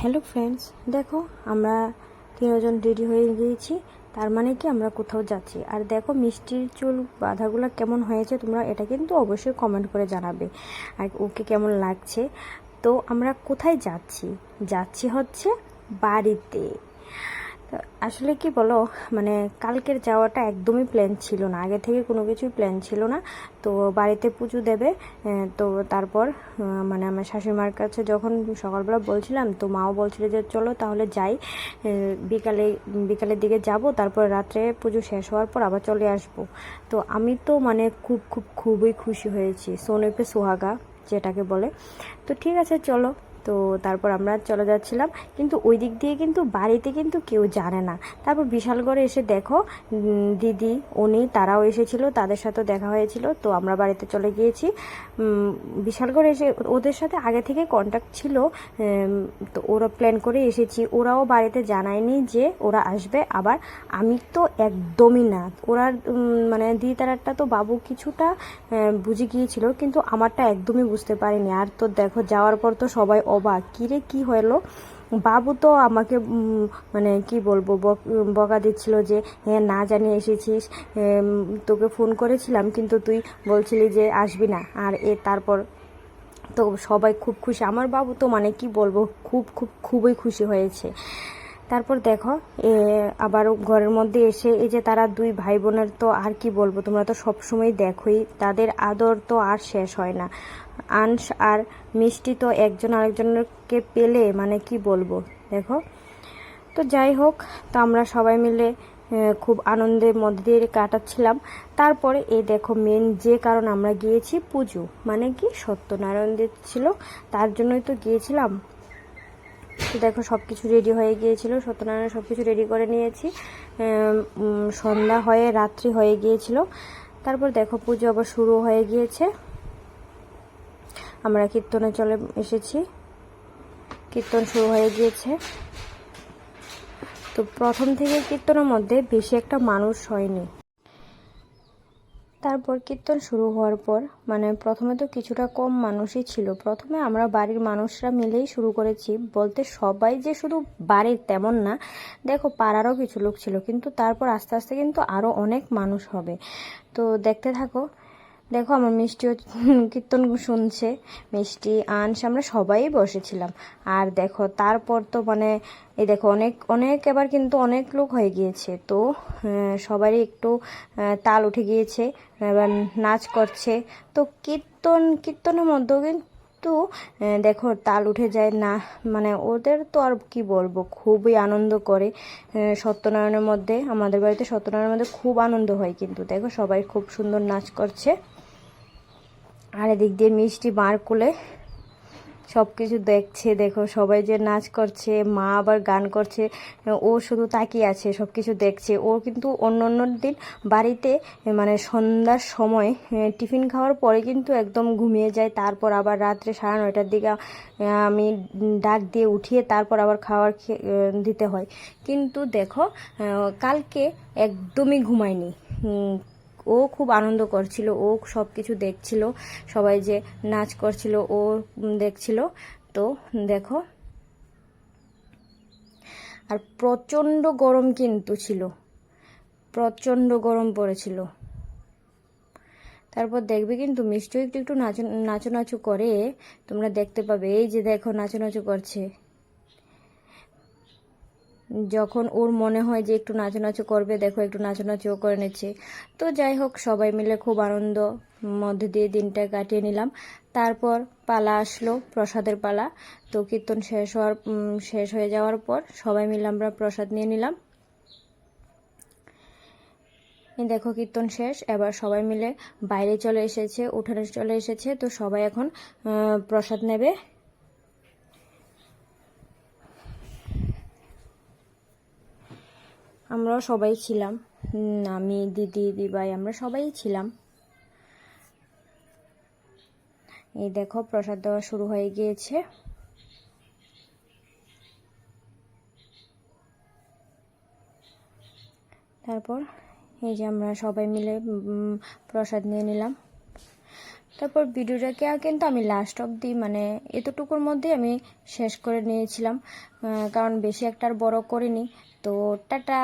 Hello friends, দেখো আমরা তিনজন রেডি হয়ে গিয়েছি। তার মানে কি আমরা কোথাও যাচ্ছি। আর দেখো মিষ্টির চুল বাঁধাগুলো কেমন হয়েছে, তোমরা এটা কিন্তু অবশ্যই কমেন্ট করে জানাবে আর ওকে কেমন লাগছে। তো আমরা কোথায় যাচ্ছি? যাচ্ছি হচ্ছে বাড়িতে। আসলে কি বলো, মানে কালকের যাওয়াটা একদমই প্ল্যান ছিল না, আগে থেকে কোনো কিছুই প্ল্যান ছিল না। তো বাড়িতে পুজো দেবে। তো তারপর মানে আমার শাশুড়িমার কাছে যখন সকালবেলা বলছিলাম, তো মাও বলছিল যে চলো তাহলে যাই, বিকালের দিকে যাব, তারপর রাত্রে পুজো শেষ হওয়ার পর আবার চলে আসব। তো আমি তো মানে খুবই খুশি হয়েছি, সোনে পে সোহাগা যেটাকে বলে। তো ঠিক আছে চলো। তো তারপর আমরা চলে যাচ্ছিলাম, কিন্তু ওই দিক দিয়ে কিন্তু বাড়িতে কিন্তু কেউ জানে না। তারপর বিশালগড়ে এসে দেখো দিদি উনি তারাও এসেছিল, তাদের সাথেও দেখা হয়েছিল। তো আমরা বাড়িতে চলে গিয়েছি। বিশালগড় এসে ওদের সাথে আগে থেকে কন্ট্যাক্ট ছিল। তো ওরা প্ল্যান করে এসেছি, ওরাও বাড়িতে জানায়নি যে ওরা আসবে। আবার আমি তো একদমই না, ওরা মানে দিদি তারারটা তো বাবু কিছুটা বুঝে গিয়েছিল, কিন্তু আমারটা একদমই বুঝতে পারিনি। আর তো দেখো যাওয়ার পর তো সবাই অবাক, কিরে কি হলো। বাবু তো আমাকে মানে কি বলবো বকা দিচ্ছিল যে হ্যাঁ না জানিয়ে এসেছিস, তোকে ফোন করেছিলাম কিন্তু তুই বলছিলি যে আসবি না। আর তারপর তো সবাই খুব খুশি, আমার বাবু তো মানে কি বলবো খুবই খুশি হয়েছে। তারপর দেখো আবার ঘরের মধ্যে এসে এই যে তারা দুই ভাই বোনের, তো আর কি বলবো, তোমরা তো সবসময় দেখোই তাদের আদর তো আর শেষ হয় না। আনস আর মিষ্টি তো একজন আরেকজনকে পেলে মানে কি বলবো দেখো। তো যাই হোক, তো আমরা সবাই মিলে খুব আনন্দের মধ্যে দিয়ে কাটাচ্ছিলাম। তারপরে এই দেখো মেন যে কারণ আমরা গিয়েছি পুজো, মানে কি সত্যনারায়ণ দেব ছিল, তার জন্যই তো গিয়েছিলাম। তো দেখো সব কিছু রেডি হয়ে গিয়েছিল, সত্যনারায়ণ সব কিছু রেডি করে নিয়েছি। সন্ধ্যা হয়ে রাত্রি হয়ে গিয়েছিল। তারপর দেখো পুজো আবার শুরু হয়ে গিয়েছে। আমরা কীর্তনে চলে এসেছি, কীর্তন শুরু হয়ে গিয়েছে। তো প্রথম থেকে কীর্তনের মধ্যে বেশি একটা মানুষ হয়নি। তারপর কীর্তন শুরু হওয়ার পর মানে প্রথমে তো কিছুটা কম মানুষই ছিল। প্রথমে আমরা বাড়ির মানুষরা মিলেই শুরু করেছি, বলতে সবাই যে শুধু বাড়ির তেমন না, দেখো পাড়ারও কিছু লোক ছিল, কিন্তু তারপর আস্তে আস্তে কিন্তু আরও অনেক মানুষ হবে। তো দেখতে থাকো। দেখো আমার মিষ্টিও কীর্তন শুনছে, মিষ্টি আনস আমরা সবাই বসেছিলাম। আর দেখো তারপর তো মানে এই দেখো অনেক অনেক এবার কিন্তু অনেক লোক হয়ে গিয়েছে। তো সবারই একটু তাল উঠে গিয়েছে, এবার নাচ করছে। তো কীর্তনের মধ্যেও কিন্তু দেখো তাল উঠে যায় না, মানে ওদের তো আর কি বলবো, খুবই আনন্দ করে। সত্যনারায়ণের মধ্যে, আমাদের বাড়িতে সত্যনারায়ণের মধ্যে খুব আনন্দ হয়, কিন্তু দেখো সবাই খুব সুন্দর নাচ করছে। আর এদিক দিয়ে মিষ্টি মার কোলে সব কিছু দেখছে, দেখো সবাই যে নাচ করছে, মা আবার গান করছে, ও শুধু তাকিয়ে আছে সব কিছু দেখছে। ও কিন্তু অন্য অন্য দিন বাড়িতে মানে সন্ধ্যার সময় টিফিন খাওয়ার পরে কিন্তু একদম ঘুমিয়ে যায়। তারপর আবার রাত্রে 9:30টার দিকে আমি ডাক দিয়ে উঠিয়ে তারপর আবার খাবার দিতে হয়। কিন্তু দেখো কালকে একদমই ঘুমায়নি। ও খুব আনন্দ করছিল, ও সব কিছু দেখছিল, সবাই যে নাচ করছিল ও দেখছিল। তো দেখো আর প্রচণ্ড গরম কিন্তু ছিল, প্রচণ্ড গরম পড়েছিল। তারপর দেখবে কিন্তু মিষ্টিও একটু একটু নাচু নাচু করে, তোমরা দেখতে পাবে। এই যে দেখো নাচু নাচু করছে, যখন ওর মনে হয় যে একটু নাচু করবে, দেখো একটু নাচুও করে নিচ্ছে। তো যাই হোক সবাই মিলে খুব আনন্দ মধ্যে দিয়ে দিনটা কাটিয়ে নিলাম। তারপর পালা আসলো, প্রসাদের পালা। তো কীর্তন শেষ হয়ে যাওয়ার পর সবাই মিলে আমরা প্রসাদ নিয়ে নিলাম। এই দেখো কীর্তন শেষ, এবার সবাই মিলে বাইরে চলে এসেছে, উঠানে চলে এসেছে। তো সবাই এখন প্রসাদ নেবে। আমরাও সবাই ছিলাম, আমি দিদি দিদিভাই আমরা সবাই ছিলাম। এই দেখো প্রসাদ দেওয়া শুরু হয়ে গিয়েছে। তারপর এই যে আমরা সবাই মিলে প্রসাদ নিয়ে নিলাম। তো তারপর ভিডিওটাকে কিন্তু আমি লাস্ট অবধি মানে এতটুকুর মধ্যে আমি শেষ করে নিয়েছিলাম, কারণ বেশি একটা আর বড় করিনি। তো টাটা।